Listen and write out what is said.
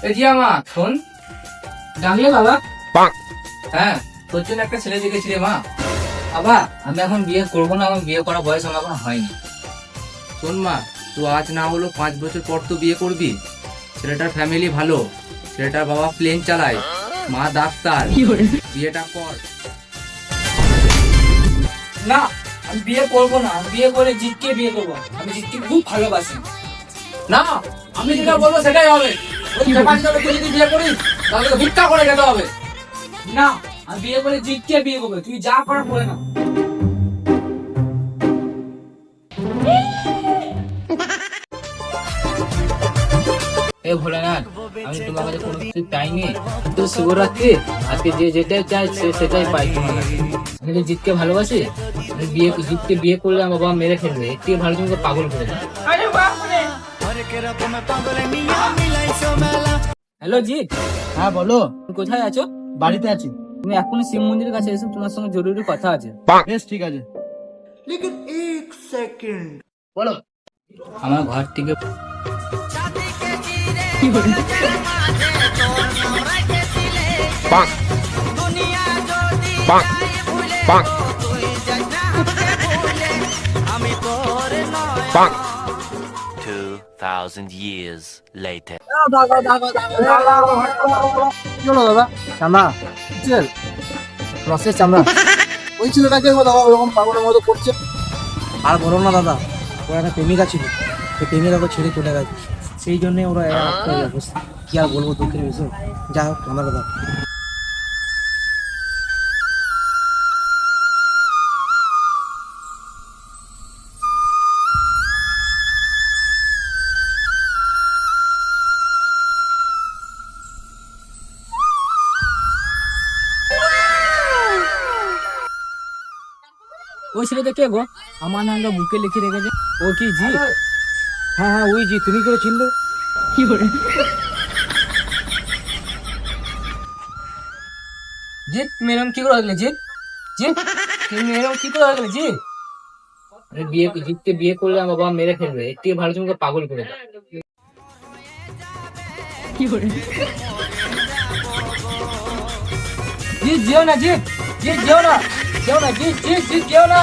এই জিয়া মা শোন। ডাকলে বাবা? হ্যাঁ, তোর জন্য একটা ছেলে দেখেছি রে মা। বাবা আমি এখন বিয়ে করবো না, আমার বিয়ে করার বয়স আমার এখন হয়নি। শোন মা, তুই আজ না হলো 5 বছর পর তো বিয়ে করবি। ছেলেটার ফ্যামিলি ভালো, ছেলেটার বাবা প্লেন চালায়, মা ডাক্তার। বিয়েটা কর। না, আমি বিয়ে করবো না। আমি বিয়ে করে জিতকে বিয়ে করবো। আমি জিতকে খুব ভালোবাসি। না, আমি যেটা বলবো সেটাই হবে। ওই খেপার ছেলে তুই যদি বিয়ে করিস তাহলে তো ভিক্ষা করে খেতে হবে। না, আমি বিয়ে করে জিতকে বিয়ে করবো। তুই যা করার করে না। এ ভোলানাথ, আমি তোমার কাছে কোনো কিছু চাইনি, কিন্তু শিবরাত্রি আজকে যে যেটাই চাই সে সেটাই পাই তোমার কাছে। আমি তো জিতকে ভালোবাসি। আমি জিতকে বিয়ে করলে আমার বাবা মেরে ফেলবে। একটু ভালো তোমাকে পাগল করে দেবে। হ্যালো জিৎ। হ্যাঁ বলো। তুমি কোথায় আছো? বাড়িতে আছি। তুমি এখনই শিব মন্দিরের কাছে এসো, তোমার সঙ্গে জরুরি কথা আছে। বেশ ঠিক আছে। বলো। আমার ঘর থেকে Two thousand years later. চামড়া চল প্রসেস আমরা ওই ছেলেটাকে দাদা ওরকম পাগলের মতো করছে। আর বলো না দাদা, ওর একটা প্রেমিকা ছিল, সেই প্রেমিকা ওকে ছেড়ে চলে গেছে। সেই জন্য ওরা একটা এই অবস্থা। কি আর বলবো, দুঃখের বিষয়। যা হোক আমার দাদা। ওই ছেলেটা কে গো? আমার নামটা বুকে লিখে রেখেছে। ও কি জি? হ্যাঁ হ্যাঁ ওই জি, তুমি করে চিনলে? কি করে? জিৎ তুমি এরকম কি করে রাখলে? জিৎ জিৎ তুমি এরকম কি করে রাখলে? জিৎ আরে জিতকে বিয়ে করলে আমার বাবা মেরে ফেলবে। একটু ভালো তোমাকে পাগল করে দেবে। কি করে? জিৎ যেও না, জিৎ জিৎ যেও না, যেও না, জিৎ জিৎ জিৎ যেও না।